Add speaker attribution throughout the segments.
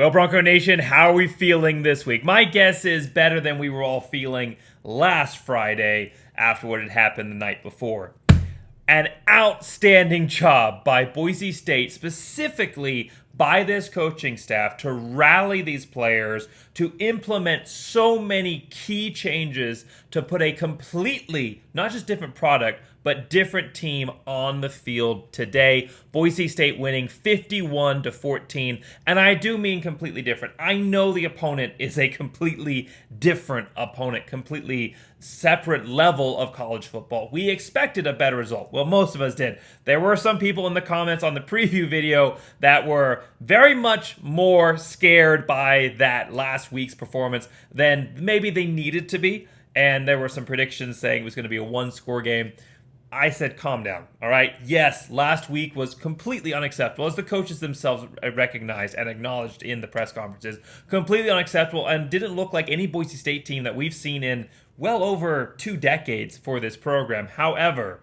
Speaker 1: Well, Bronco Nation, how are we feeling this week? My guess is better than we were all feeling last Friday after what had happened the night before. An outstanding job by Boise State, specifically by this coaching staff, to rally these players, to implement so many key changes to put a completely, not just different product, but different team on the field today. Boise State winning 51-14, and I do mean completely different. I know the opponent is a completely different opponent, completely separate level of college football. We expected a better result. Well, most of us did. There were some people in the comments on the preview video that were very much more scared by that last week's performance than maybe they needed to be, and there were some predictions saying it was going to be a one-score game. I said, calm down, all right? Yes, last week was completely unacceptable, as the coaches themselves recognized and acknowledged in the press conferences. Completely unacceptable, and didn't look like any Boise State team that we've seen in well over 2 decades for this program. However,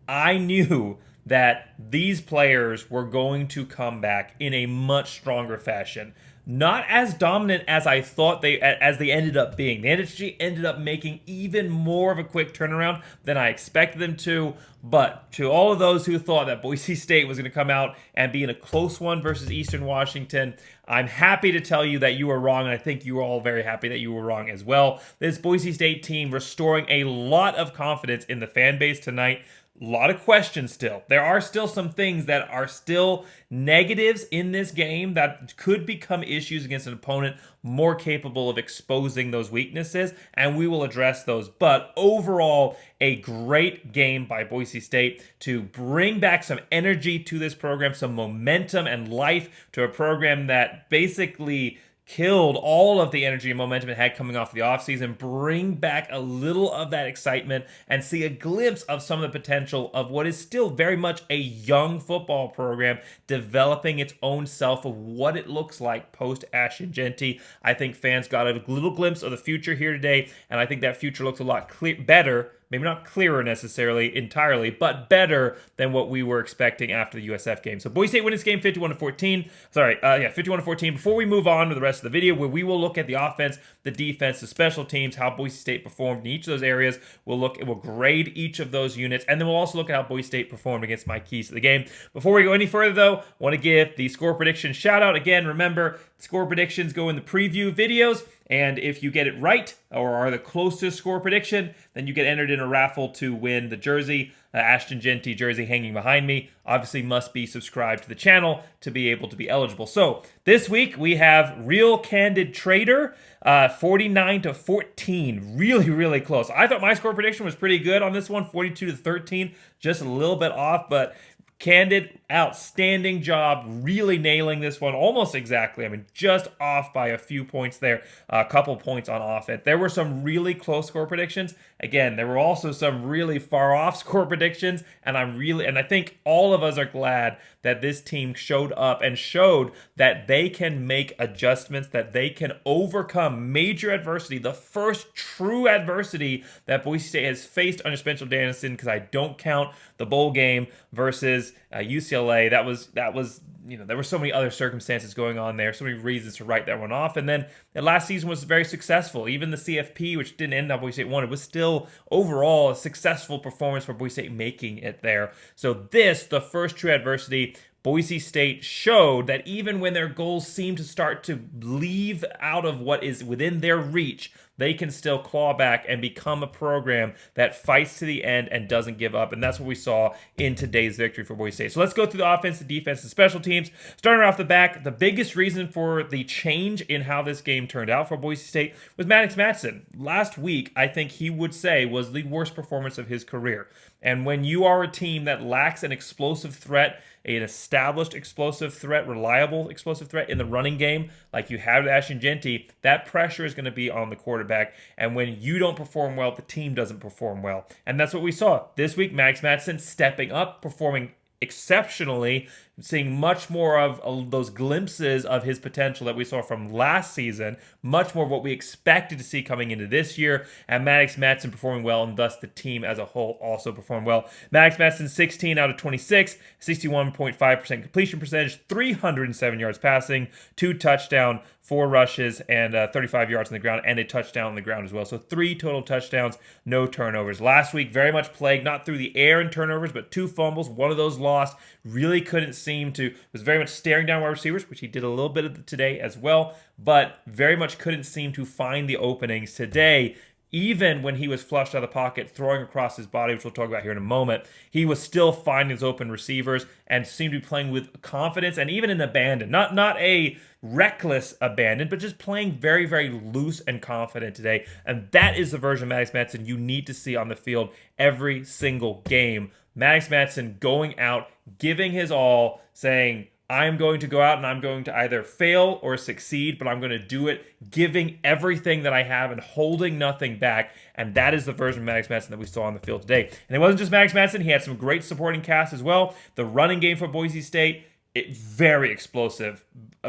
Speaker 1: I knew that these players were going to come back in a much stronger fashion. Not as dominant as I thought they ended up being. They actually ended up making even more of a quick turnaround than I expected them to. But to all of those who thought that Boise State was going to come out and be in a close one versus Eastern Washington, I'm happy to tell you that you were wrong, and I think you were all very happy that you were wrong as well. This Boise State team restoring a lot of confidence in the fan base tonight. A lot of questions still. There are still some things that are still negatives in this game that could become issues against an opponent more capable of exposing those weaknesses, and we will address those. But overall, a great game by Boise State to bring back some energy to this program, some momentum and life to a program that basically killed all of the energy and momentum it had coming off the offseason, bring back a little of that excitement and see a glimpse of some of the potential of what is still very much a young football program developing its own self of what it looks like post-Ashton-Jeanty. I think fans got a little glimpse of the future here today, and I think that future looks a lot better. Maybe not clearer necessarily entirely, but better than what we were expecting after the USF game. So Boise State wins this game 51-14. 51-14. Before we move on to the rest of the video, where we will look at the offense, the defense, the special teams, how Boise State performed in each of those areas. We'll grade each of those units, and then we'll also look at how Boise State performed against my keys to the game. Before we go any further, though, I want to give the score prediction shout out. Again, remember, score predictions go in the preview videos. And if you get it right, or are the closest score prediction, then you get entered in a raffle to win the jersey, Ashton-Jeanty jersey hanging behind me. Obviously must be subscribed to the channel to be able to be eligible. So this week we have Real Candid Trader, 49-14. Really, really close. I thought my score prediction was pretty good on this one, 42-13, just a little bit off, but Candid, outstanding job, really nailing this one almost exactly. I mean, just off by a few points there, a couple points on offense. There were some really close score predictions. Again, there were also some really far off score predictions, and I think all of us are glad that this team showed up and showed that they can make adjustments, that they can overcome major adversity, the first true adversity that Boise State has faced under Spencer Danielson, because I don't count the bowl game versus UCLA. That was there were so many other circumstances going on there, so many reasons to write that one off. And then the last season was very successful. Even the CFP, which didn't end up Boise State won, it was still overall a successful performance for Boise State making it there. So the first true adversity, Boise State showed that even when their goals seem to start to leave out of what is within their reach, they can still claw back and become a program that fights to the end and doesn't give up. And that's what we saw in today's victory for Boise State. So let's go through the offense, the defense, the special teams. Starting off the back, the biggest reason for the change in how this game turned out for Boise State was Maddox Madsen. Last week, I think he would say was the worst performance of his career. And when you are a team that lacks an explosive threat, an established explosive threat, reliable explosive threat in the running game, like you have with Ashton-Jeanty, that pressure is going to be on the quarterback. And when you don't perform well, the team doesn't perform well. And that's what we saw this week. Maddox Madsen stepping up, performing exceptionally, seeing much more of those glimpses of his potential that we saw from last season, much more of what we expected to see coming into this year, and Maddox Matson performing well, and thus the team as a whole also performed well. Maddox Matson 16 out of 26, 61.5% completion percentage, 307 yards passing, 2 touchdowns, 4 rushes, and 35 yards on the ground, and a touchdown on the ground as well. So 3 total touchdowns, no turnovers. Last week, very much plagued, not through the air in turnovers, but 2 fumbles, one of those lost. Really couldn't seem to, was very much staring down wide receivers, which he did a little bit of today as well, but very much couldn't seem to find the openings today. Even when he was flushed out of the pocket, throwing across his body, which we'll talk about here in a moment, he was still finding his open receivers and seemed to be playing with confidence and even an abandon. Not a reckless abandon, but just playing very, very loose and confident today. And that is the version of Maddox Matson you need to see on the field every single game. Maddox Matson going out, giving his all, saying, I'm going to go out and I'm going to either fail or succeed, but I'm going to do it, giving everything that I have and holding nothing back. And that is the version of Maddox Matson that we saw on the field today. And it wasn't just Maddox Matson. He had some great supporting cast as well. The running game for Boise State, very explosive.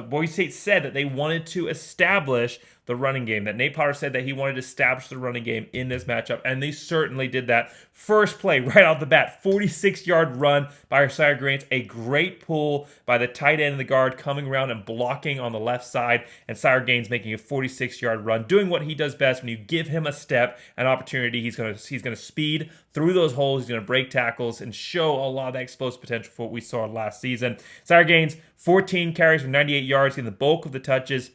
Speaker 1: Boise State said that they wanted to establish the running game, that Nate Potter said that he wanted to establish the running game in this matchup, and they certainly did that. First play, right out the bat, 46-yard run by Sire Gaines, a great pull by the tight end and the guard coming around and blocking on the left side, and Sire Gaines making a 46-yard run, doing what he does best. When you give him a step, an opportunity, he's going to speed through those holes, he's going to break tackles, and show a lot of that explosive potential for what we saw last season. Sire Gaines, 14 carries for 98 yards, getting the bulk of the touches.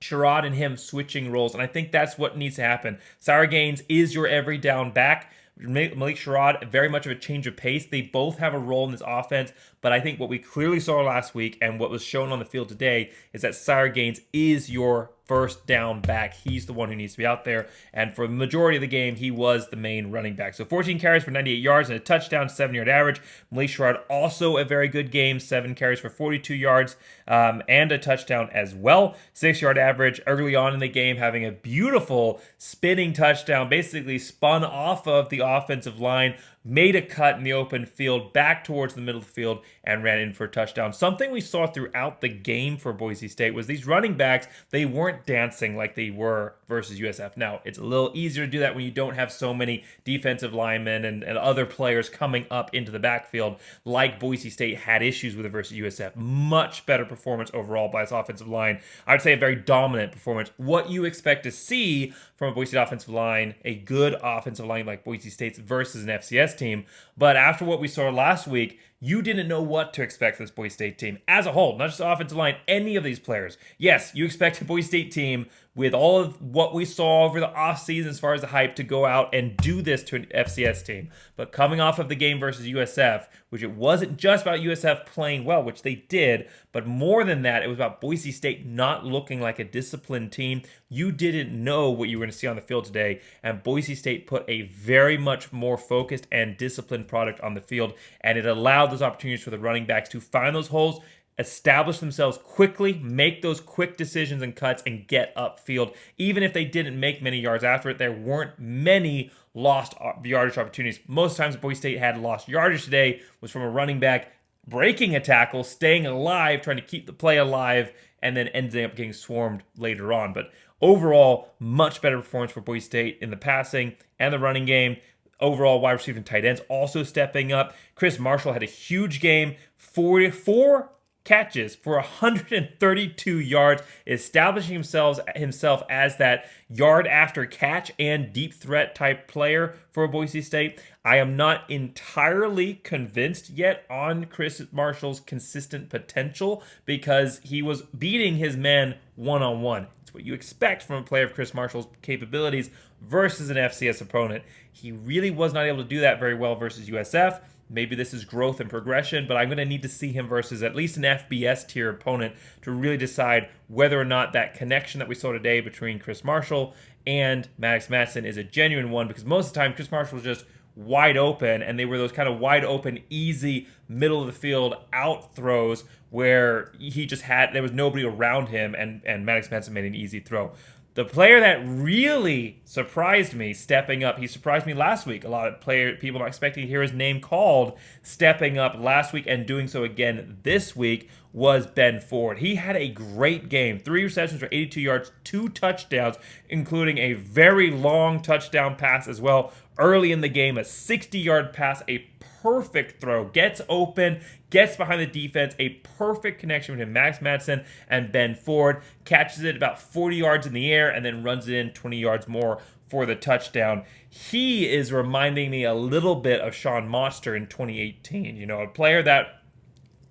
Speaker 1: Sherrod and him switching roles, and I think that's what needs to happen. Sire Gaines is your every down back. Malik Sherrod, very much of a change of pace. They both have a role in this offense, but I think what we clearly saw last week and what was shown on the field today is that Sire Gaines is your first down back. He's the one who needs to be out there, and for the majority of the game, he was the main running back. So 14 carries for 98 yards and a touchdown, 7-yard average. Malik Sherrod also a very good game, 7 carries for 42 yards and a touchdown as well. 6-yard average early on in the game, having a beautiful spinning touchdown, basically spun off of the offensive line, made a cut in the open field, back towards the middle of the field, and ran in for a touchdown. Something we saw throughout the game for Boise State was these running backs, they weren't dancing like they were versus USF. Now, it's a little easier to do that when you don't have so many defensive linemen and other players coming up into the backfield like Boise State had issues with it versus USF. Much better performance overall by this offensive line. I would say a very dominant performance. What you expect to see from a Boise State offensive line, a good offensive line like Boise State's versus an FCS team. But after what we saw last week, you didn't know what to expect from this Boise State team as a whole, not just the offensive line, any of these players. Yes, you expect a Boise State team with all of what we saw over the offseason as far as the hype to go out and do this to an FCS team. But coming off of the game versus USF, which it wasn't just about USF playing well, which they did, but more than that, it was about Boise State not looking like a disciplined team. You didn't know what you were going to see on the field today, and Boise State put a very much more focused and disciplined product on the field, and it allowed those opportunities for the running backs to find those holes, establish themselves quickly, make those quick decisions and cuts, and get upfield. Even if they didn't make many yards after it, there weren't many lost yardage opportunities. Most times Boise State had lost yardage today was from a running back breaking a tackle, staying alive, trying to keep the play alive, and then ending up getting swarmed later on. But overall, much better performance for Boise State in the passing and the running game. Overall, wide receiver and tight ends also stepping up. Chris Marshall had a huge game, 44 catches for 132 yards, establishing himself as that yard after catch and deep threat type player for Boise State. I am not entirely convinced yet on Chris Marshall's consistent potential because he was beating his men one-on-one. It's what you expect from a player of Chris Marshall's capabilities versus an FCS opponent. He really was not able to do that very well versus USF. Maybe this is growth and progression, but I'm going to need to see him versus at least an FBS tier opponent to really decide whether or not that connection that we saw today between Chris Marshall and Maddox Matson is a genuine one, because most of the time Chris Marshall was just wide open, and they were those kind of wide open, easy, middle of the field out throws where he just had, there was nobody around him, and Maddox Matson made an easy throw. The player that really surprised me stepping up, he surprised me last week. A lot of people not expecting to hear his name called, stepping up last week and doing so again this week, was Ben Ford. He had a great game. 3 receptions for 82 yards, 2 touchdowns, including a very long touchdown pass as well. Early in the game, a 60-yard pass, a perfect throw, gets open, gets behind the defense, a perfect connection between Max Madsen and Ben Ford, catches it about 40 yards in the air, and then runs it in 20 yards more for the touchdown. He is reminding me a little bit of Sean Monster in 2018, a player that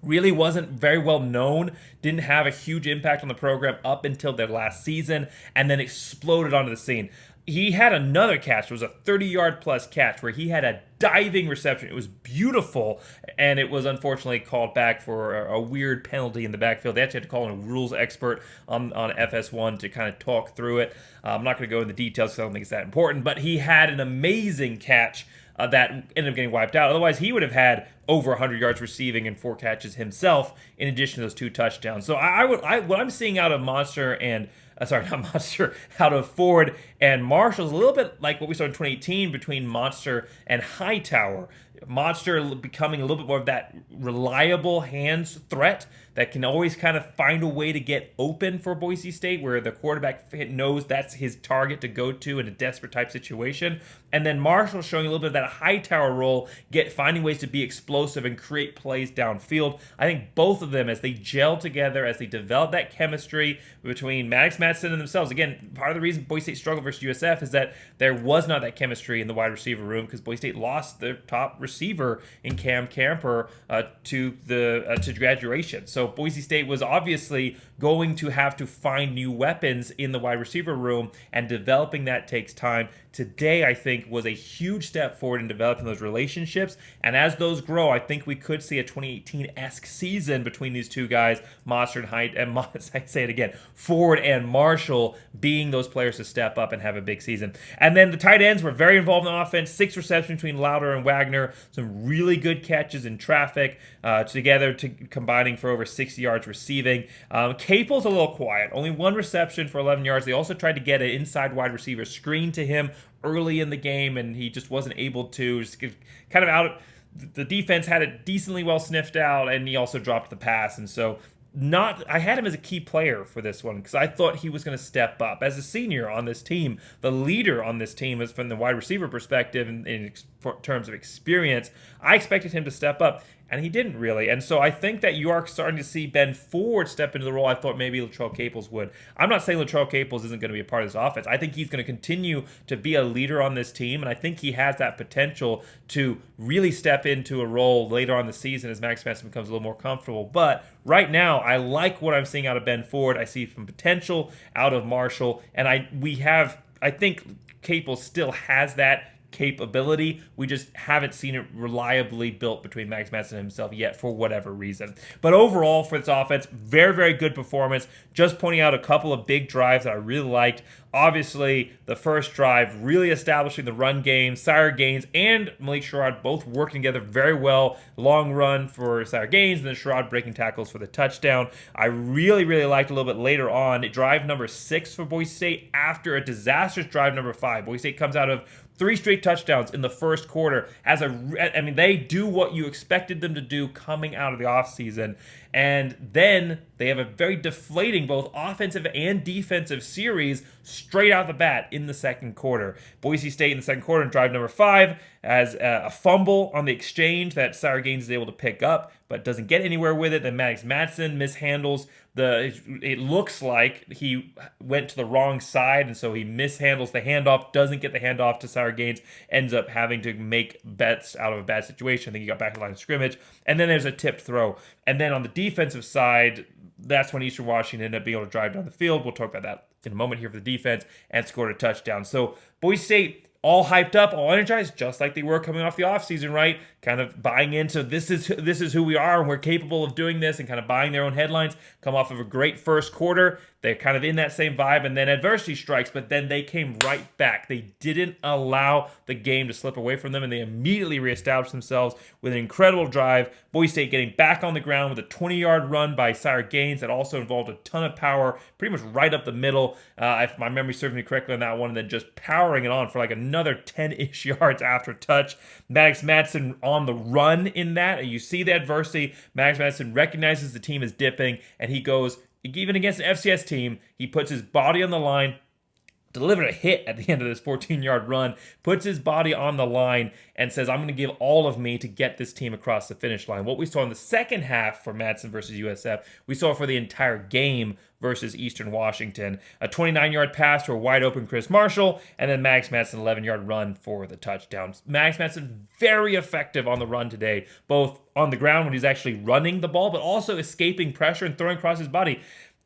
Speaker 1: really wasn't very well known, didn't have a huge impact on the program up until their last season, and then exploded onto the scene. He had another catch. It was a 30-yard plus catch where he had a diving reception. It was beautiful, and it was unfortunately called back for a weird penalty in the backfield. They actually had to call in a rules expert on FS1 to kind of talk through it. I'm not going to go into details because I don't think it's that important, but he had an amazing catch that ended up getting wiped out. Otherwise, he would have had over 100 yards receiving and 4 catches himself, in addition to those 2 touchdowns. So what I'm seeing out of Monster and out of Ford and Marshall is a little bit like what we saw in 2018 between Monster and Hightower. Monster becoming a little bit more of that reliable hands threat that can always kind of find a way to get open for Boise State, where the quarterback knows that's his target to go to in a desperate type situation. And then Marshall showing a little bit of that Hightower role, finding ways to be explosive and create plays downfield. I think both of them, as they gel together, as they develop that chemistry between Maddox Madsen and themselves. Again, part of the reason Boise State struggled versus USF is that there was not that chemistry in the wide receiver room because Boise State lost their top receiver in Cam Camper to graduation. So Boise State was obviously going to have to find new weapons in the wide receiver room, and developing that takes time. Today, I think, was a huge step forward in developing those relationships, and as those grow, I think we could see a 2018-esque season between these two guys, Monster and I say it again, Ford and Marshall, being those players to step up and have a big season. And then the tight ends were very involved in offense, 6 receptions between Lauder and Wagner, some really good catches in traffic, together combining for over 60 yards receiving. Capel's a little quiet, only 1 reception for 11 yards. They also tried to get an inside wide receiver screen to him early in the game, and he just wasn't able to. Just kind of out. The defense had it decently well sniffed out, and he also dropped the pass. And so, I had him as a key player for this one because I thought he was going to step up as a senior on this team. The leader on this team is from the wide receiver perspective in terms of experience. I expected him to step up, and he didn't really. And so I think that you are starting to see Ben Ford step into the role I thought maybe Latrell Caples would. I'm not saying Latrell Caples isn't going to be a part of this offense. I think he's going to continue to be a leader on this team, and I think he has that potential to really step into a role later on in the season as Max Madsen becomes a little more comfortable. But right now, I like what I'm seeing out of Ben Ford. I see some potential out of Marshall, and I think Caples still has that capability. We just haven't seen it reliably built between Max Madsen and himself yet for whatever reason. But overall, for this offense, very, very good performance. Just pointing out a couple of big drives that I really liked. Obviously, the first drive really establishing the run game. Sire Gaines and Malik Sherrod both working together very well. Long run for Sire Gaines and then Sherrod breaking tackles for the touchdown. I really, really liked a little bit later on drive number 6 for Boise State after a disastrous drive number 5. Boise State comes out of 3 straight touchdowns in the first quarter. They do what you expected them to do coming out of the offseason. And then they have a very deflating both offensive and defensive series straight out the bat in the second quarter. Boise State in the second quarter in drive number 5 has a fumble on the exchange that Sire Gaines is able to pick up, but doesn't get anywhere with it. Then Max Madsen mishandles it looks like he went to the wrong side, and so he mishandles the handoff, doesn't get the handoff to Sire Gaines, ends up having to make bets out of a bad situation. I think he got back to the line of scrimmage. And then there's a tipped throw. And then on the defensive side, that's when Eastern Washington ended up being able to drive down the field. We'll talk about that in a moment here for the defense, and scored a touchdown. So Boise State all hyped up, all energized, just like they were coming off the offseason, right? Kind of buying into this is who we are and we're capable of doing this, and kind of buying their own headlines. Come off of a great first quarter. They're kind of in that same vibe, and then adversity strikes, but then they came right back. They didn't allow the game to slip away from them, and they immediately reestablished themselves with an incredible drive. Boise State getting back on the ground with a 20-yard run by Sire Gaines that also involved a ton of power, pretty much right up the middle, if my memory serves me correctly on that one, and then just powering it on for like another 10-ish yards after touch. Maddox Madsen on the run in that. You see the adversity. Maddox Madsen recognizes the team is dipping, and he goes, even against an FCS team, he puts his body on the line, delivered a hit at the end of this 14-yard run, puts his body on the line, and says, I'm going to give all of me to get this team across the finish line. What we saw in the second half for Madsen versus USF, we saw for the entire game versus Eastern Washington. A 29-yard pass to a wide-open Chris Marshall, and then Maddox Madsen, 11-yard run for the touchdown. Maddox Madsen, very effective on the run today, both on the ground when he's actually running the ball, but also escaping pressure and throwing across his body.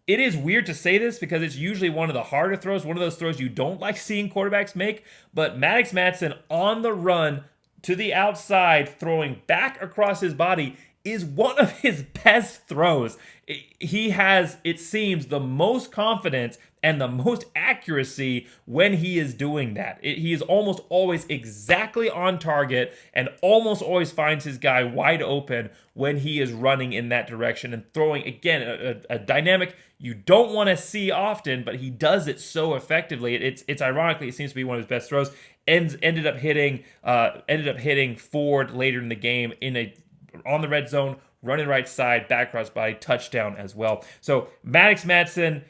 Speaker 1: It is weird to say this because it's usually one of the harder throws, one of those throws you don't like seeing quarterbacks make, but Maddox Madsen on the run to the outside, throwing back across his body, is one of his best throws. He has, it seems, the most confidence and the most accuracy when he is doing that. He is almost always exactly on target and almost always finds his guy wide open when he is running in that direction and throwing, again, a dynamic you don't want to see often, but he does it so effectively. It's ironically, it seems to be one of his best throws. Ended up hitting Ford later in the game on the red zone, running right side, back cross body, touchdown as well. So Maddox Madsen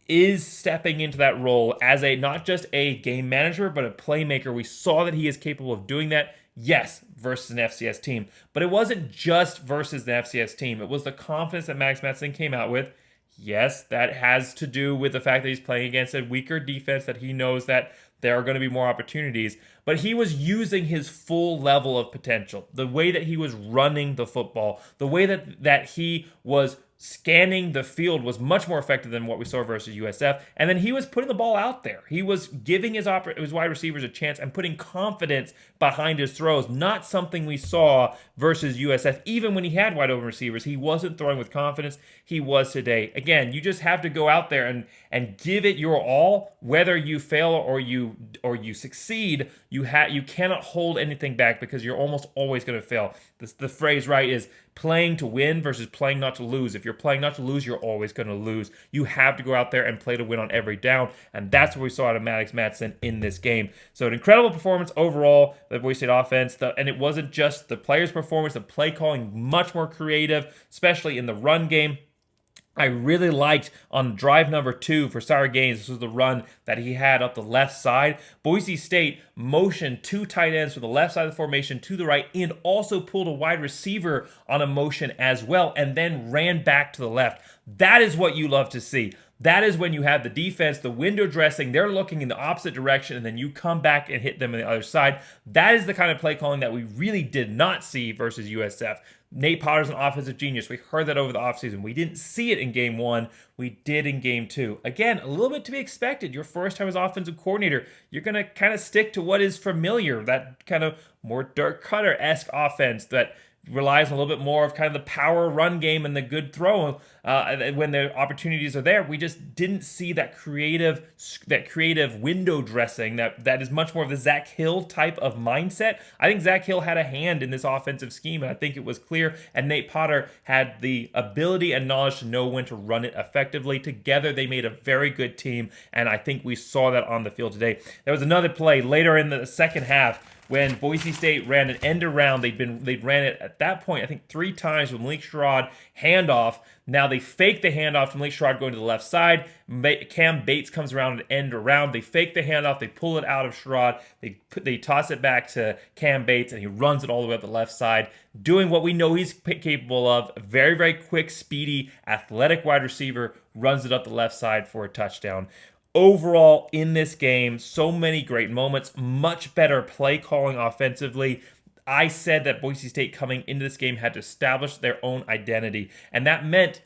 Speaker 1: is stepping into that role as not just a game manager, but a playmaker. We saw that he is capable of doing that. Yes, versus an FCS team. But it wasn't just versus the FCS team. It was the confidence that Maddox Madsen came out with. Yes, that has to do with the fact that he's playing against a weaker defense, that he knows that there are going to be more opportunities. But he was using his full level of potential. The way that he was running the football, the way that he was scanning the field was much more effective than what we saw versus USF. And then he was putting the ball out there. He was giving his wide receivers a chance and putting confidence behind his throws. Not something we saw versus USF. Even when he had wide open receivers, he wasn't throwing with confidence. He was today. Again, you just have to go out there and give it your all. Whether you fail or you succeed, you cannot hold anything back because you're almost always going to fail. The phrase, right, is playing to win versus playing not to lose. If you're playing not to lose, you're always going to lose. You have to go out there and play to win on every down, and that's what we saw out of Maddox Madsen in this game. So an incredible performance overall, the Boise State offense, and it wasn't just the players' performance, the play calling much more creative, especially in the run game. I really liked on drive number 2 for Sire Gaines. This was the run that he had up the left side. Boise State motioned 2 tight ends from the left side of the formation to the right and also pulled a wide receiver on a motion as well and then ran back to the left. That is what you love to see. That is when you have the defense, the window dressing, they're looking in the opposite direction, and then you come back and hit them on the other side. That is the kind of play calling that we really did not see versus USF. Nate Potter's an offensive genius. We heard that over the offseason. We didn't see it in game 1. We did in game 2. Again, a little bit to be expected. Your first time as offensive coordinator, you're going to kind of stick to what is familiar, that kind of more Dirk Cutter-esque offense that relies on a little bit more of kind of the power run game and the good throw when the opportunities are there. We just didn't see that creative window dressing that is much more of the Zach Hill type of mindset. I think Zach Hill had a hand in this offensive scheme, and I think it was clear, and Nate Potter had the ability and knowledge to know when to run it effectively. Together, they made a very good team, and I think we saw that on the field today. There was another play later in the second half when Boise State ran an end around. They'd ran it at that point, I think 3 times with Malik Sherrod handoff. Now they fake the handoff to Malik Sherrod going to the left side. Cam Bates comes around and end around. They fake the handoff. They pull it out of Sherrod. They toss it back to Cam Bates, and he runs it all the way up the left side, doing what we know he's capable of. A very, very quick, speedy, athletic wide receiver runs it up the left side for a touchdown. Overall, in this game, so many great moments, much better play calling offensively. I said that Boise State coming into this game had to establish their own identity, and that meant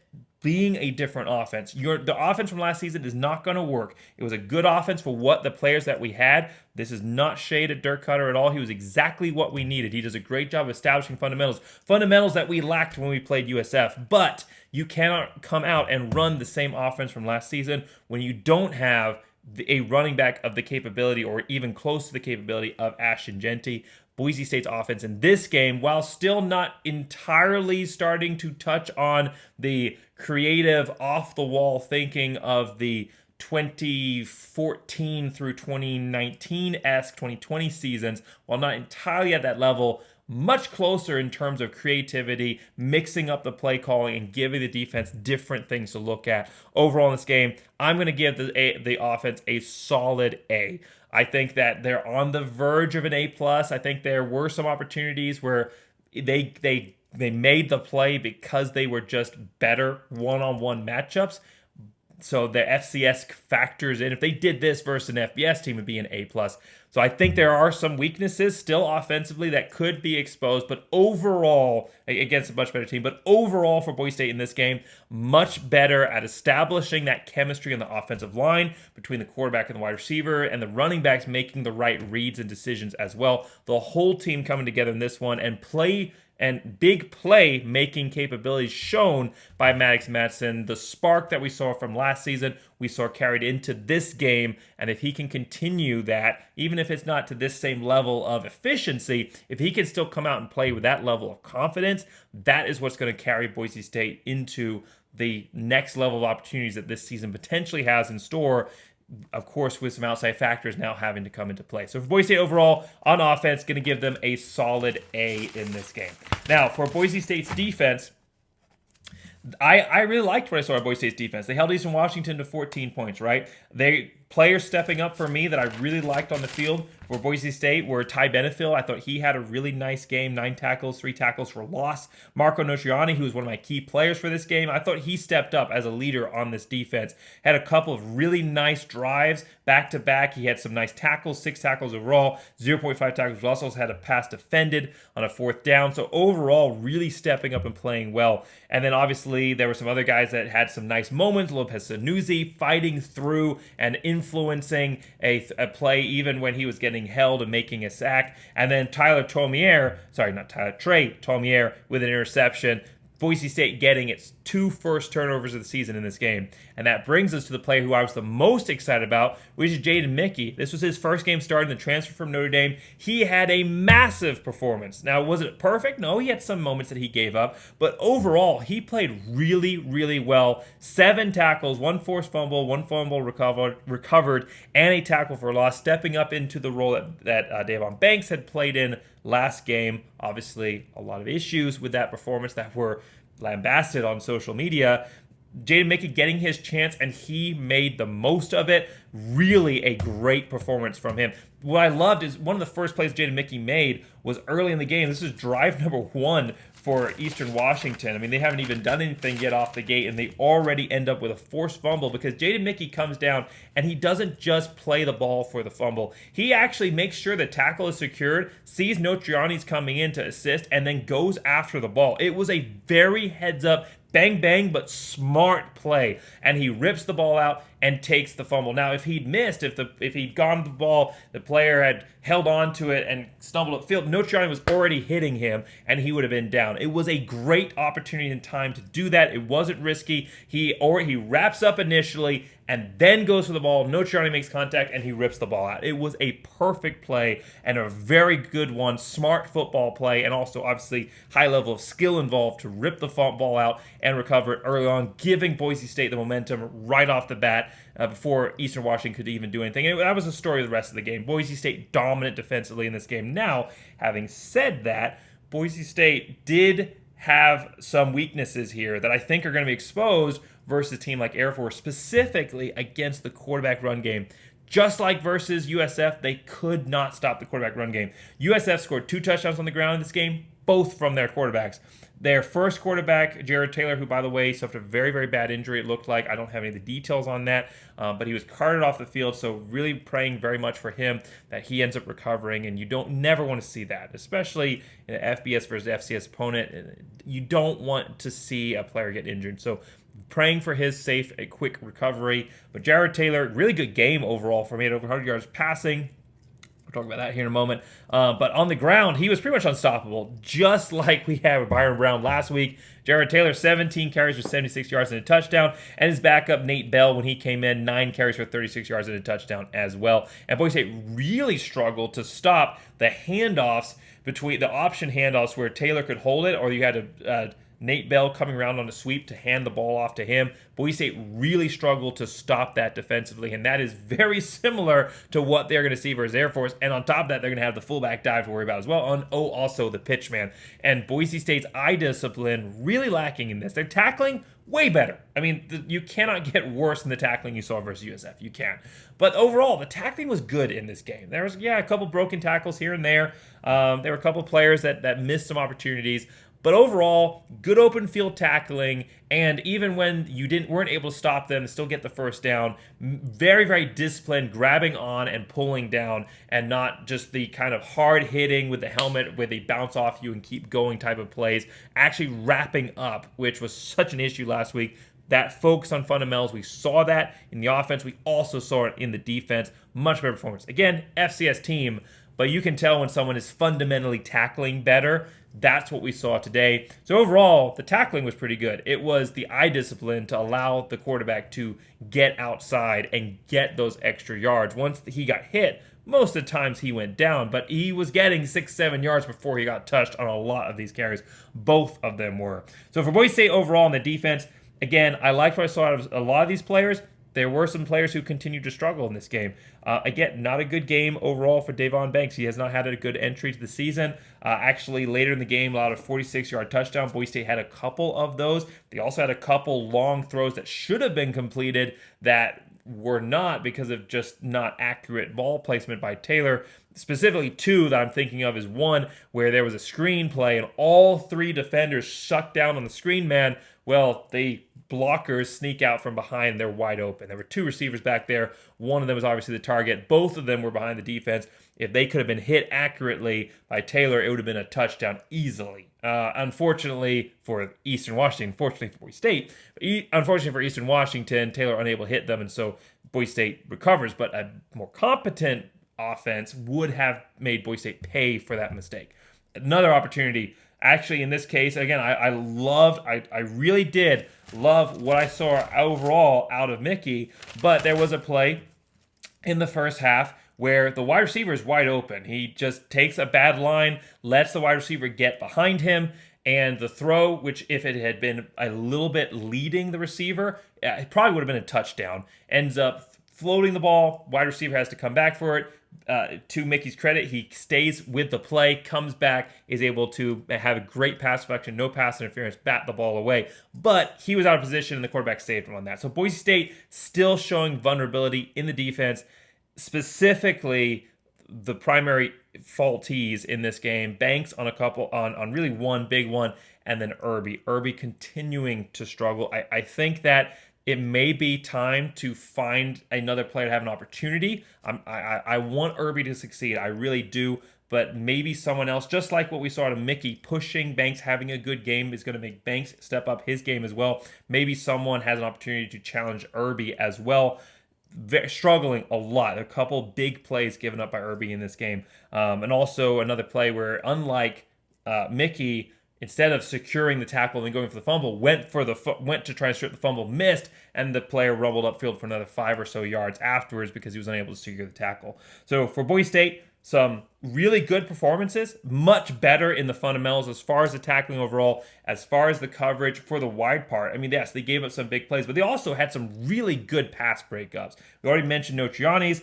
Speaker 1: being a different offense. The offense from last season is not going to work. It was a good offense for what the players that we had. This is not shade at Dirk Cutter at all. He was exactly what we needed. He does a great job of establishing fundamentals that we lacked when we played USF. But you cannot come out and run the same offense from last season when you don't have a running back of the capability or even close to the capability of Ashton Jeanty. Boise State's offense in this game, while still not entirely starting to touch on the creative, off-the-wall thinking of the 2014 through 2019-esque 2020 seasons, while not entirely at that level, much closer in terms of creativity, mixing up the play calling, and giving the defense different things to look at. Overall in this game, I'm going to give the offense a solid A. I think that they're on the verge of an A+. I think there were some opportunities where they made the play because they were just better one-on-one matchups. So the FCS factors in. If they did this versus an FBS team, it would be an A+. So I think there are some weaknesses still offensively that could be exposed, but overall, against a much better team, but overall for Boise State in this game, much better at establishing that chemistry on the offensive line between the quarterback and the wide receiver, and the running backs making the right reads and decisions as well. The whole team coming together in this one and big play making capabilities shown by Maddox Madsen. The spark that we saw from last season, we saw carried into this game. And if he can continue that, even if it's not to this same level of efficiency, if he can still come out and play with that level of confidence, that is what's going to carry Boise State into the next level of opportunities that this season potentially has in store. Of course, with some outside factors now having to come into play. So for Boise State overall, on offense, going to give them a solid A in this game. Now, for Boise State's defense, I really liked what I saw at Boise State's defense. They held Eastern Washington to 14 points, right? Players stepping up for me that I really liked on the field for Boise State were Ty Benefield. I thought he had a really nice game, 9 tackles, 3 tackles for loss. Marco Notriani, who was one of my key players for this game, I thought he stepped up as a leader on this defense. Had a couple of really nice drives back-to-back. He had some nice tackles, 6 tackles overall, 0.5 tackles. We also had a pass defended on a 4th down. So overall, really stepping up and playing well. And then obviously there were some other guys that had some nice moments. Lopez Sanusi fighting through and influencing a play even when he was getting held and making a sack. And then Trey Tomier with an interception. Boise State getting its 2 first turnovers of the season in this game. And that brings us to the player who I was the most excited about, which is Jaden Mickey. This was his first game starting, the transfer from Notre Dame. He had a massive performance. Now, was it perfect? No, he had some moments that he gave up. But overall, he played really, really well. 7 tackles, 1 forced fumble, 1 fumble recovered, and a tackle for loss, stepping up into the role that Davon Banks had played in last game. Obviously, a lot of issues with that performance that were lambasted on social media. Jaden Mickey getting his chance, and he made the most of it. Really a great performance from him. What I loved is one of the first plays Jaden Mickey made was early in the game. This is drive number 1 for Eastern Washington. I mean, they haven't even done anything yet off the gate, and they already end up with a forced fumble because Jaden Mickey comes down, and he doesn't just play the ball for the fumble. He actually makes sure the tackle is secured, sees Notriani's coming in to assist, and then goes after the ball. It was a very heads-up, bang, bang, but smart play. And he rips the ball out and takes the fumble. Now, if he'd missed, if he'd gone to the ball, the player had held on to it and stumbled upfield, Notriani was already hitting him, and he would have been down. It was a great opportunity in time to do that. It wasn't risky. He wraps up initially and then goes for the ball. Notriani makes contact, and he rips the ball out. It was a perfect play and a very good one. Smart football play, and also obviously high level of skill involved to rip the ball out and recover it early on, giving Boise State the momentum right off the bat before Eastern Washington could even do anything. And that was the story of the rest of the game. Boise State dominant defensively in this game. Now, having said that, Boise State did have some weaknesses here that I think are going to be exposed versus a team like Air Force, specifically against the quarterback run game. Just like versus USF, they could not stop the quarterback run game. USF scored 2 touchdowns on the ground in this game, both from their quarterbacks. Their first quarterback, Jared Taylor, who, by the way, suffered a very, very bad injury, it looked like. I don't have any of the details on that, but he was carted off the field, so really praying very much for him that he ends up recovering, and you never want to see that, especially in an FBS versus FCS opponent. You don't want to see a player get injured, so praying for his safe and quick recovery. But Jared Taylor, really good game overall for me at over 100 yards passing. We'll talk about that here in a moment. But on the ground, he was pretty much unstoppable, just like we had with Byron Brown last week. Jared Taylor, 17 carries for 76 yards and a touchdown. And his backup, Nate Bell, when he came in, 9 carries for 36 yards and a touchdown as well. And Boise State really struggled to stop the handoffs between the option handoffs where Taylor could hold it, or you had Nate Bell coming around on a sweep to hand the ball off to him. Boise State really struggled to stop that defensively, and that is very similar to what they're going to see versus Air Force. And on top of that, they're going to have the fullback dive to worry about as well. Also the pitch man. And Boise State's eye discipline really lacking in this. They're tackling way better. I mean, you cannot get worse than the tackling you saw versus USF. You can't. But overall, the tackling was good in this game. There was, a couple broken tackles here and there. There were a couple players that missed some opportunities. But overall, good open field tackling, and even when you weren't able to stop them, still get the first down. Very, very disciplined, grabbing on and pulling down, and not just the kind of hard hitting with the helmet where they bounce off you and keep going type of plays. Actually wrapping up, which was such an issue last week. That focus on fundamentals, we saw that in the offense. We also saw it in the defense. Much better performance. Again, FCS team, but you can tell when someone is fundamentally tackling better. That's what we saw today. So overall, the tackling was pretty good. It was the eye discipline to allow the quarterback to get outside and get those extra yards. Once he got hit, most of the times he went down, but he was getting 6-7 yards before he got touched on a lot of these carries. Both of them were. So for Boise State overall in the defense, again, I liked what I saw out of a lot of these players. There were some players who continued to struggle in this game. Again, not a good game overall for Davon Banks. He has not had a good entry to the season. Actually, later in the game, allowed a 46-yard touchdown. Boise State had a couple of those. They also had a couple long throws that should have been completed that were not because of just not accurate ball placement by Taylor. Specifically, two that I'm thinking of is one where there was a screen play and all three defenders shut down on the screen man. Well, the blockers sneak out from behind. They're wide open. There were two receivers back there. One of them was obviously the target. Both of them were behind the defense. If they could have been hit accurately by Taylor, it would have been a touchdown easily. Unfortunately for Eastern Washington, fortunately for Boise State, unfortunately for Eastern Washington, Taylor unable to hit them, and so Boise State recovers. But a more competent offense would have made Boise State pay for that mistake. Another opportunity. Actually, in this case, again, I really did love what I saw overall out of Mickey, but there was a play in the first half where the wide receiver is wide open. He just takes a bad line, lets the wide receiver get behind him, and the throw, which if it had been a little bit leading the receiver, it probably would have been a touchdown, ends up floating the ball. Wide receiver has to come back for it. To Mickey's credit, he stays with the play, comes back, is able to have a great pass deflection, no pass interference, bat the ball away. But he was out of position, and the quarterback saved him on that. So Boise State still showing vulnerability in the defense, specifically the primary faulties in this game. Banks on a couple, on really one big one, and then Irby. Irby continuing to struggle. I think that it may be time to find another player to have an opportunity. I want Irby to succeed. I really do. But maybe someone else, just like what we saw to Mickey, pushing Banks, having a good game is going to make Banks step up his game as well. Maybe someone has an opportunity to challenge Irby as well. Struggling a lot. A couple big plays given up by Irby in this game. And also another play where, unlike Mickey, instead of securing the tackle and going for the fumble, went to try and strip the fumble, missed, and the player rumbled upfield for another 5 or so yards afterwards because he was unable to secure the tackle. So for Boise State, some really good performances, much better in the fundamentals as far as the tackling overall, as far as the coverage for the wide part. I mean, yes, they gave up some big plays, but they also had some really good pass breakups. We already mentioned Notriani's.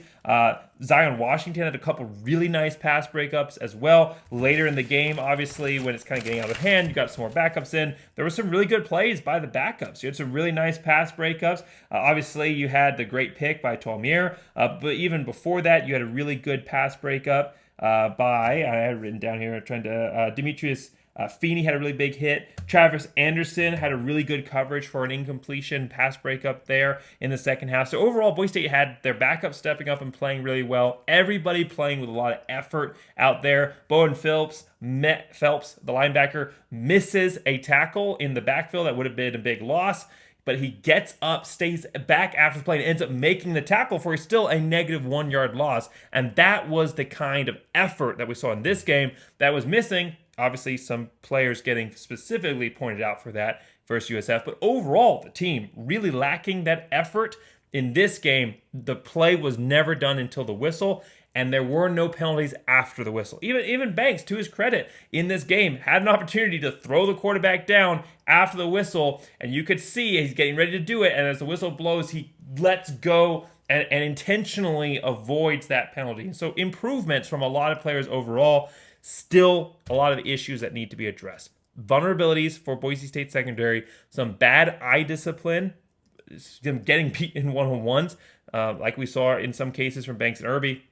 Speaker 1: Zion Washington had a couple really nice pass breakups as well. Later in the game, obviously, when it's kind of getting out of hand, you got some more backups in. There were some really good plays by the backups. You had some really nice pass breakups. Obviously, you had the great pick by Tolmier, but even before that, you had a really good pass breakup by, I had written down here, Demetrius Feeney had a really big hit. Travis Anderson had a really good coverage for an incompletion pass breakup there in the second half. So overall, Boise State had their backup stepping up and playing really well. Everybody playing with a lot of effort out there. Bowen Phelps, the linebacker, misses a tackle in the backfield. That would have been a big loss. but he gets up, stays back after the play, and ends up making the tackle for still a negative 1 yard loss. And that was the kind of effort that we saw in this game that was missing. Obviously, some players getting specifically pointed out for that versus USF, but overall, the team really lacking that effort. In this game, the play was never done until the whistle, and there were no penalties after the whistle. Even Banks, to his credit, in this game, had an opportunity to throw the quarterback down after the whistle, and you could see he's getting ready to do it, and as the whistle blows, he lets go and intentionally avoids that penalty. And so improvements from a lot of players overall, still a lot of issues that need to be addressed. Vulnerabilities for Boise State secondary, some bad eye discipline, them getting beat in one-on-ones, like we saw in some cases from Banks and Irby.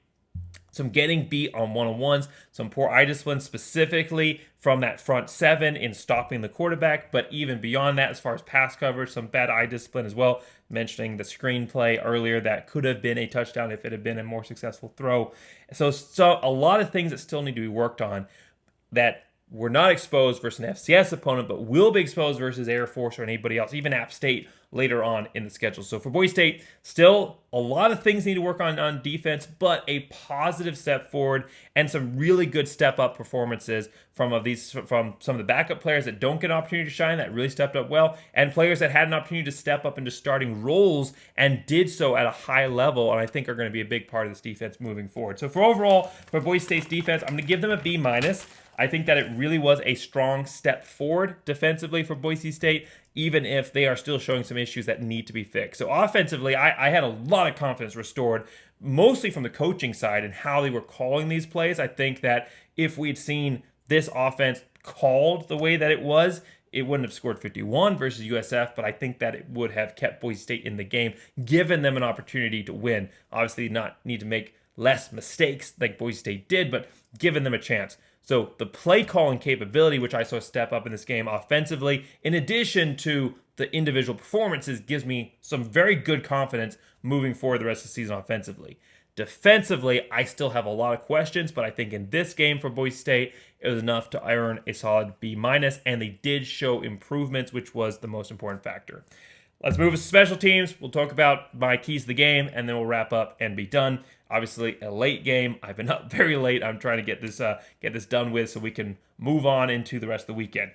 Speaker 1: Some getting beat on one-on-ones, some poor eye discipline specifically from that front seven in stopping the quarterback, but even beyond that, as far as pass coverage, some bad eye discipline as well. Mentioning the screenplay earlier, that could have been a touchdown if it had been a more successful throw. So a lot of things that still need to be worked on that were not exposed versus an FCS opponent, but will be exposed versus Air Force or anybody else, even App State later on in the schedule. So for Boise State, still a lot of things need to work on defense, but a positive step forward and some really good step-up performances from some of the backup players that don't get an opportunity to shine, that really stepped up well, and players that had an opportunity to step up into starting roles and did so at a high level, and I think are going to be a big part of this defense moving forward. So for Boise State's defense, I'm going to give them a B-. I think that it really was a strong step forward defensively for Boise State, even if they are still showing some issues that need to be fixed. So offensively, I had a lot of confidence restored, mostly from the coaching side and how they were calling these plays. I think that if we'd seen this offense called the way that it was, it wouldn't have scored 51 versus USF, but I think that it would have kept Boise State in the game, given them an opportunity to win. Obviously, not need to make less mistakes like Boise State did, but given them a chance. So the play calling capability, which I saw step up in this game offensively, in addition to the individual performances, gives me some very good confidence moving forward the rest of the season offensively. Defensively, I still have a lot of questions, but I think in this game for Boise State, it was enough to earn a solid B-, and they did show improvements, which was the most important factor. Let's move to special teams. We'll talk about my keys to the game, and then we'll wrap up and be done. Obviously, a late game. I've been up very late. I'm trying to get this done with so we can move on into the rest of the weekend.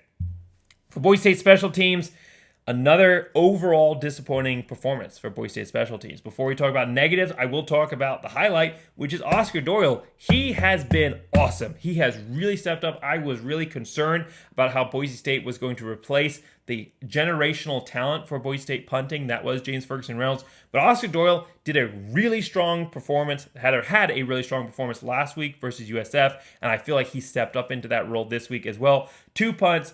Speaker 1: For Boise State special teams, another overall disappointing performance for Boise State special teams. Before we talk about negatives, I will talk about the highlight, which is Oscar Doyle. He has been awesome. He has really stepped up. I was really concerned about how Boise State was going to replace the generational talent for Boise State punting that was James Ferguson Reynolds. But Oscar Doyle did a really strong performance, had a really strong performance last week versus USF, and I feel like he stepped up into that role this week as well. 2 punts,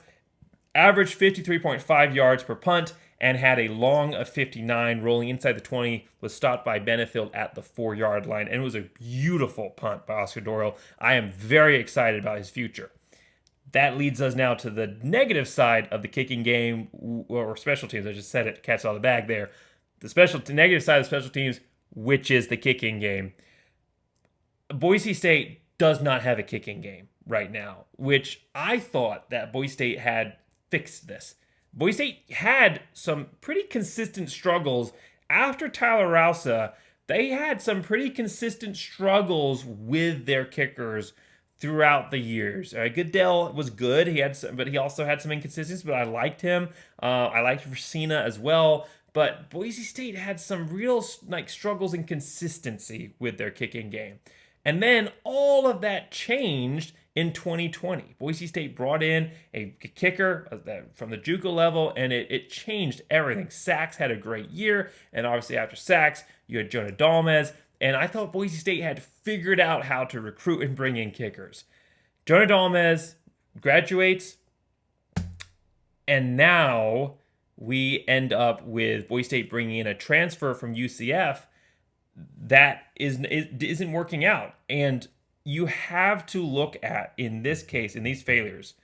Speaker 1: averaged 53.5 yards per punt, and had a long of 59, rolling inside the 20, was stopped by Benefield at the 4-yard line, and it was a beautiful punt by Oscar Doyle. I am very excited about his future. That leads us now to the negative side of the kicking game, or special teams. I just said it, catch all the bag there. The negative side of special teams, which is the kicking game. Boise State does not have a kicking game right now, which I thought that Boise State had fixed this. Boise State had some pretty consistent struggles after Tyler Rousa. They had some pretty consistent struggles with their kickers throughout the years. Goodell was good. But he also had some inconsistencies. But I liked him. I liked Racina as well. But Boise State had some real struggles and consistency with their kicking game. And then all of that changed in 2020. Boise State brought in a kicker from the JUCO level, and it changed everything. Sachs had a great year, and obviously after Sachs, you had Jonah Dalmez. And I thought Boise State had figured out how to recruit and bring in kickers. Jonah Dalmez graduates, and now we end up with Boise State bringing in a transfer from UCF that isn't working out. And you have to look at, in this case, in these failures,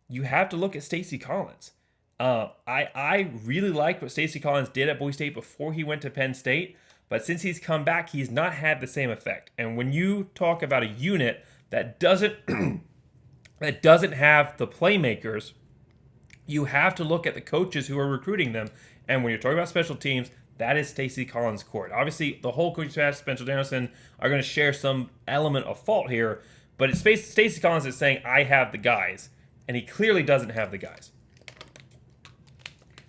Speaker 1: you have to look at Stacy Collins. I really like what Stacy Collins did at Boise State before he went to Penn State. But since he's come back, he's not had the same effect. And when you talk about a unit that doesn't have the playmakers You have to look at the coaches who are recruiting them. And when you're talking about special teams, that is Stacey Collins' court. Obviously, the whole coaching staff, Spencer Danielson, are going to share some element of fault here. But it's Stacey Collins is saying, I have the guys. And he clearly doesn't have the guys.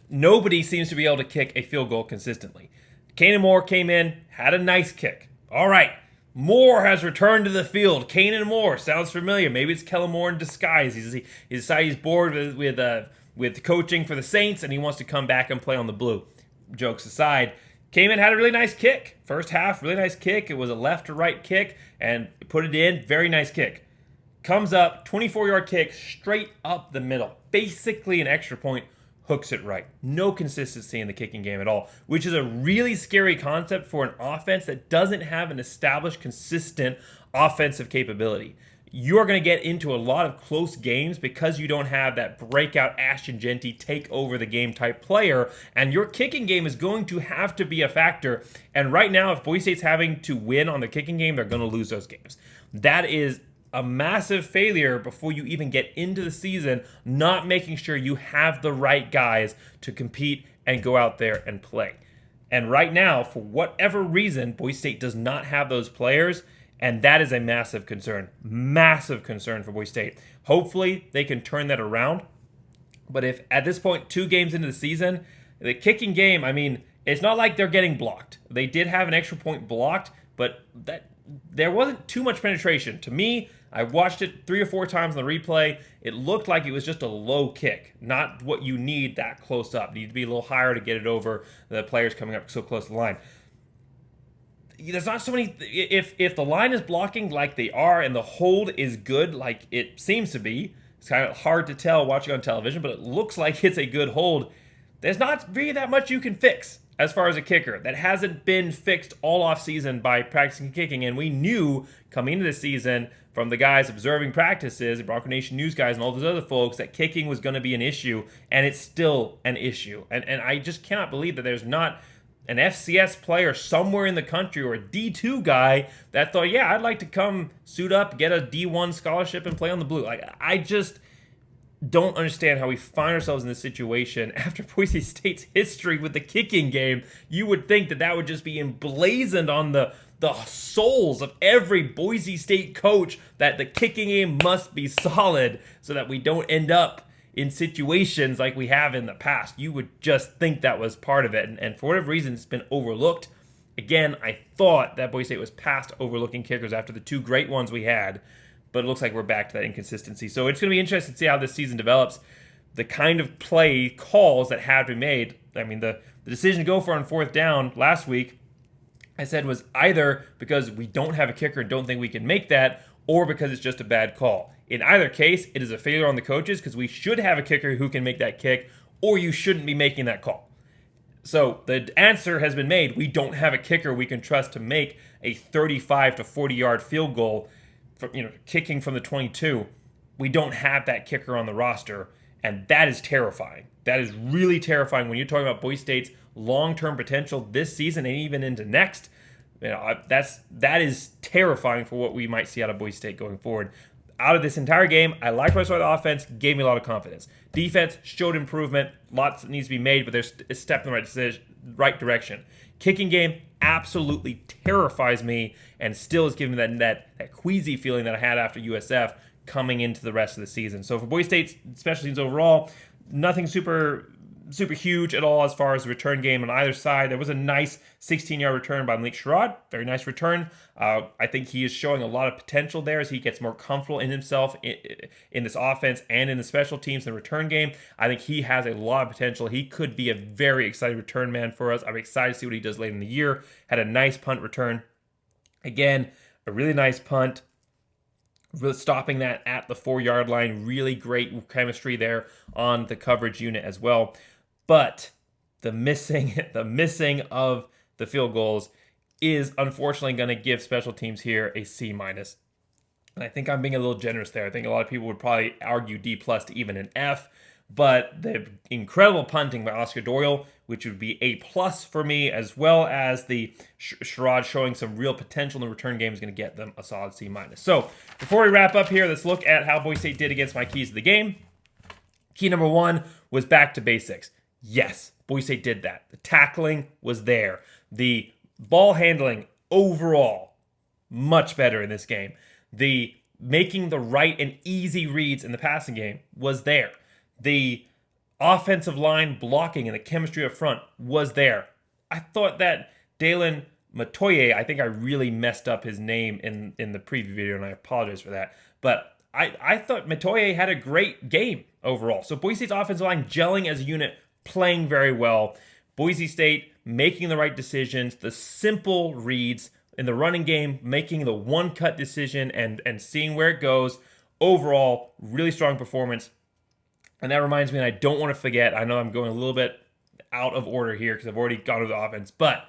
Speaker 1: Nobody seems to be able to kick a field goal consistently. Kanan Moore came in, had a nice kick. All right, Moore has returned to the field. Kanan Moore sounds familiar. Maybe it's Kellen Moore in disguise. He decided he's bored with coaching for the Saints, and he wants to come back and play on the blue. Jokes aside, came in, had a really nice kick. First half, really nice kick. It was a left to right kick, and put it in. Very nice kick. Comes up, 24-yard kick, straight up the middle. Basically an extra point. Hooks it right. No consistency in the kicking game at all, which is a really scary concept for an offense that doesn't have an established, consistent offensive capability. You're going to get into a lot of close games because you don't have that breakout Ashton Genty take over the game type player, and your kicking game is going to have to be a factor. And right now, if Boise State's having to win on the kicking game, they're going to lose those games. That is a massive failure before you even get into the season, not making sure you have the right guys to compete and go out there and play. And right now, for whatever reason, Boise State does not have those players, and that is a massive concern. Massive concern for Boise State. Hopefully, they can turn that around. But if at this point, 2 games into the season, the kicking game, I mean, it's not like they're getting blocked. They did have an extra point blocked, but there wasn't too much penetration. To me, I watched it 3 or 4 times on the replay. It looked like it was just a low kick, not what you need that close up. You need to be a little higher to get it over the players coming up so close to the line. There's not so many. If the line is blocking like they are and the hold is good like it seems to be, it's kind of hard to tell watching on television, but it looks like it's a good hold. There's not really that much you can fix as far as a kicker. That hasn't been fixed all off season by practicing kicking, and we knew coming into the season from the guys observing practices, the Bronco Nation news guys and all those other folks, that kicking was going to be an issue, and it's still an issue. And I just cannot believe that there's not an FCS player somewhere in the country or a D2 guy that thought, yeah, I'd like to come suit up, get a D1 scholarship, and play on the blue. I just don't understand how we find ourselves in this situation after Boise State's history with the kicking game. You would think that would just be emblazoned on the souls of every Boise State coach, that the kicking game must be solid so that we don't end up in situations like we have in the past. You would just think that was part of it, and for whatever reason, it's been overlooked. Again, I thought that Boise State was past overlooking kickers after the 2 great ones we had, but it looks like we're back to that inconsistency. So it's going to be interesting to see how this season develops. The kind of play calls that have been made. I mean, the decision to go for on 4th down last week, I said, was either because we don't have a kicker and don't think we can make that, or because it's just a bad call. In either case, it is a failure on the coaches, because we should have a kicker who can make that kick, or you shouldn't be making that call. So the answer has been made. We don't have a kicker we can trust to make a 35 to 40-yard field goal, kicking from the 22. We don't have that kicker on the roster, and that is terrifying. That is really terrifying when you're talking about Boise State's long-term potential this season and even into next. That is terrifying for what we might see out of Boise State going forward. Out of this entire game, I liked what I saw. The offense gave me a lot of confidence. Defense showed improvement. Lots that needs to be made, but there's a step in the right direction. Kicking game absolutely terrifies me, and still is giving me that queasy feeling that I had after USF coming into the rest of the season. So for Boise State's special teams overall, nothing super huge at all as far as the return game on either side. There was a nice 16-yard return by Malik Sherrod. Very nice return. I think he is showing a lot of potential there as he gets more comfortable in himself in this offense and in the special teams and the return game. I think he has a lot of potential. He could be a very exciting return man for us. I'm excited to see what he does later in the year. Had a nice punt return. Again, a really nice punt. Really stopping that at the 4-yard line. Really great chemistry there on the coverage unit as well. But the missing of the field goals is unfortunately going to give special teams here a C-. And I think I'm being a little generous there. I think a lot of people would probably argue D+ to even an F. But the incredible punting by Oscar Doyle, which would be A+ for me, as well as the Sherrod showing some real potential in the return game, is going to get them a solid C-. So before we wrap up here, let's look at how Boise State did against my keys to the game. Key number one was back to basics. Yes, Boise State did that. The tackling was there. The ball handling overall, much better in this game. The making the right and easy reads in the passing game was there. The offensive line blocking and the chemistry up front was there. I thought that Dalen Matoye, I think I really messed up his name in the preview video, and I apologize for that. But I thought Matoye had a great game overall. So Boise State's offensive line gelling as a unit, playing very well. Boise State making the right decisions, the simple reads in the running game, making the one-cut decision and seeing where it goes. Overall, really strong performance. And that reminds me, and I don't want to forget, I know I'm going a little bit out of order here because I've already gone to the offense, but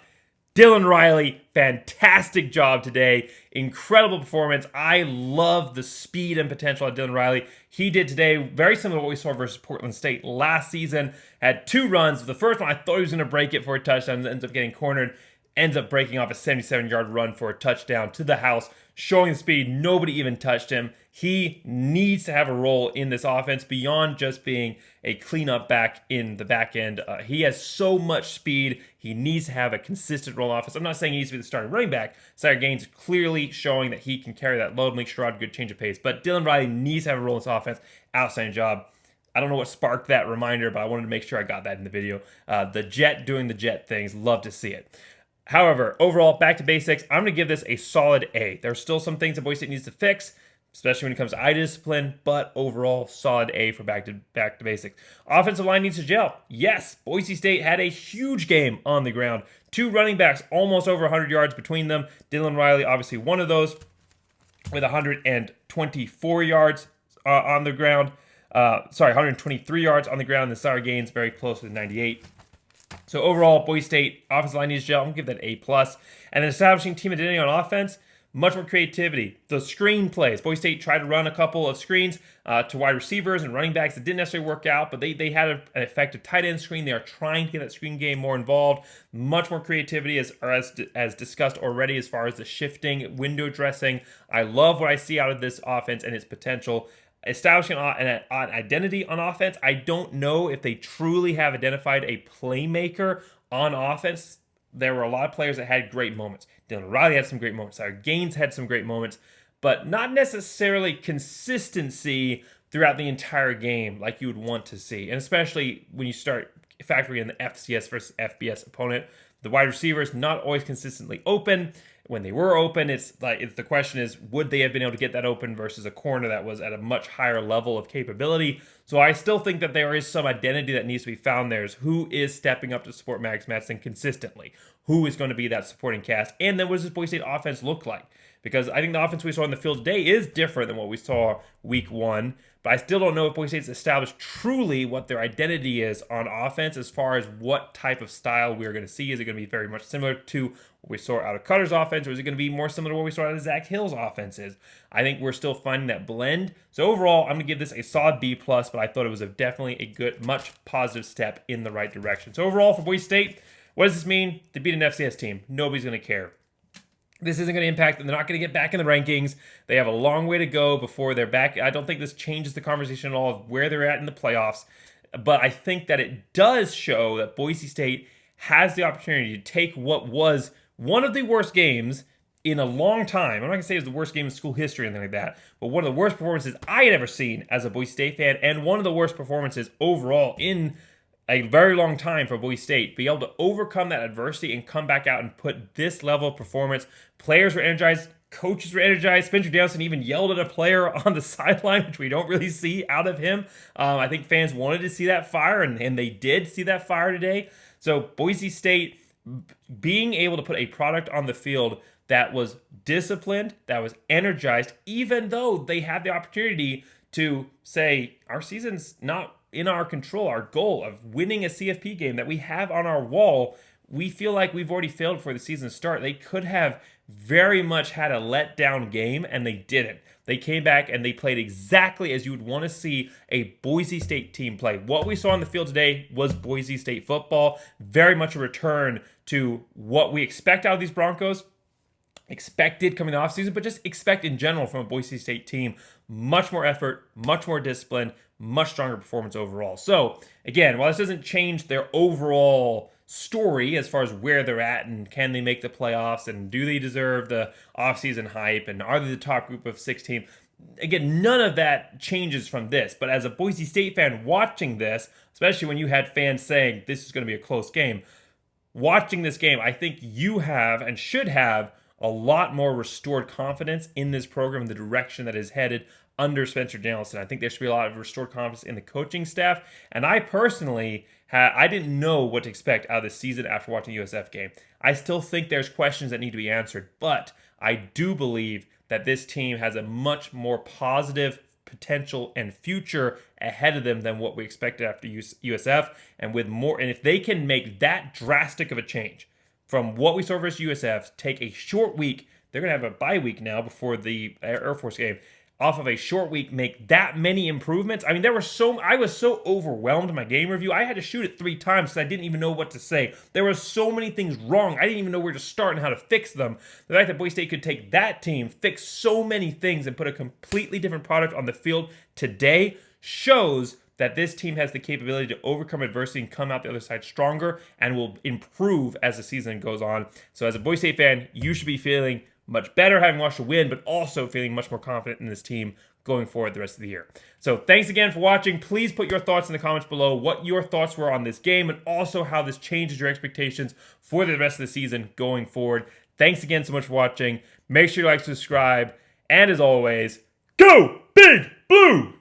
Speaker 1: Dylan Riley, fantastic job today. Incredible performance. I love the speed and potential of Dylan Riley. He did today very similar to what we saw versus Portland State last season. Had 2 runs. The first one, I thought he was going to break it for a touchdown. Ends up getting cornered. Ends up breaking off a 77-yard run for a touchdown to the house, showing the speed. Nobody even touched him. He needs to have a role in this offense beyond just being a cleanup back in the back end. He has so much speed. He needs to have a consistent role in offense. I'm not saying he needs to be the starting running back. Sire Gaines clearly showing that he can carry that load, make sure I have a good change of pace. But Dylan Riley needs to have a role in this offense. Outstanding job. I don't know what sparked that reminder, but I wanted to make sure I got that in the video. The Jet doing the Jet things. Love to see it. However, overall, back to basics, I'm going to give this a solid A. There are still some things that Boise State needs to fix, especially when it comes to eye discipline, but overall, solid A for back to basics. Offensive line needs to gel. Yes, Boise State had a huge game on the ground. 2 running backs, almost over 100 yards between them. Dylan Riley, obviously one of those, with 124 yards on the ground. 123 yards on the ground. The Sire Gaines very close to 98. So overall, Boise State offensive line needs to gel. I'm going to give that A+. And then establishing team identity on offense, much more creativity. The screen plays. Boise State tried to run a couple of screens to wide receivers and running backs that didn't necessarily work out, but they had an effective tight end screen. They are trying to get that screen game more involved. Much more creativity as discussed already as far as the shifting, window dressing. I love what I see out of this offense and its potential. Establishing an identity on offense. I don't know if they truly have identified a playmaker on offense. There were a lot of players that had great moments. Dylan Riley had some great moments. Our Gaines had some great moments, but not necessarily consistency throughout the entire game like you would want to see. And especially when you start factoring in the FCS versus FBS opponent. The wide receivers not always consistently open. When they were open, the question is, would they have been able to get that open versus a corner that was at a much higher level of capability? So I still think that there is some identity that needs to be found there. Is who is stepping up to support Max Madsen consistently? Who is going to be that supporting cast? And then what does this Boise State offense look like? Because I think the offense we saw in the field today is different than what we saw week 1. But I still don't know if Boise State's established truly what their identity is on offense as far as what type of style we're going to see. Is it going to be very much similar to what we saw out of Cutter's offense, or is it going to be more similar to what we saw out of Zach Hill's offenses? I think we're still finding that blend. So overall, I'm going to give this a solid B+, but I thought it was definitely a good, much positive step in the right direction. So overall, for Boise State, what does this mean? They beat an FCS team. Nobody's going to care. This isn't going to impact them. They're not going to get back in the rankings. They have a long way to go before they're back. I don't think this changes the conversation at all of where they're at in the playoffs. But I think that it does show that Boise State has the opportunity to take what was one of the worst games in a long time. I'm not going to say it's the worst game in school history or anything like that, but one of the worst performances I had ever seen as a Boise State fan, and one of the worst performances overall in a very long time for Boise State. Be able to overcome that adversity and come back out and put this level of performance. Players were energized. Coaches were energized. Spencer Dowson even yelled at a player on the sideline, which we don't really see out of him. I think fans wanted to see that fire, and they did see that fire today. So Boise State being able to put a product on the field that was disciplined, that was energized, even though they had the opportunity to say, our season's not in our control. Our goal of winning a CFP game that we have on our wall, we feel like we've already failed before the season start. They could have very much had a letdown game, and they didn't. They came back and they played exactly as you would want to see a Boise State team play. What we saw on the field today was Boise State football. Very much a return to what we expect out of these Broncos. expected coming the offseason, but just expect in general from a Boise State team. Much more effort, much more discipline, much stronger performance overall. So, again, while this doesn't change their overall story as far as where they're at and can they make the playoffs and do they deserve the offseason hype and are they the top group of 16, again, none of that changes from this. But as a Boise State fan watching this, especially when you had fans saying this is going to be a close game, watching this game, I think you have and should have a lot more restored confidence in this program, the direction that is headed under Spencer Danielson. I think there should be a lot of restored confidence in the coaching staff. And I personally, I didn't know what to expect out of this season after watching the USF game. I still think there's questions that need to be answered, but I do believe that this team has a much more positive potential and future ahead of them than what we expected after USF. And with more, and if they can make that drastic of a change from what we saw versus USF, take a short week, they're going to have a bye week now before the Air Force game, off of a short week, make that many improvements. I mean, I was so overwhelmed in my game review. I had to shoot it 3 times because I didn't even know what to say. There were so many things wrong. I didn't even know where to start and how to fix them. The fact that Boise State could take that team, fix so many things, and put a completely different product on the field today shows that this team has the capability to overcome adversity and come out the other side stronger and will improve as the season goes on. So as a Boise State fan, you should be feeling much better having watched the win, but also feeling much more confident in this team going forward the rest of the year. So thanks again for watching. Please put your thoughts in the comments below, what your thoughts were on this game, and also how this changes your expectations for the rest of the season going forward. Thanks again so much for watching. Make sure you like, subscribe, and as always, go Big Blue!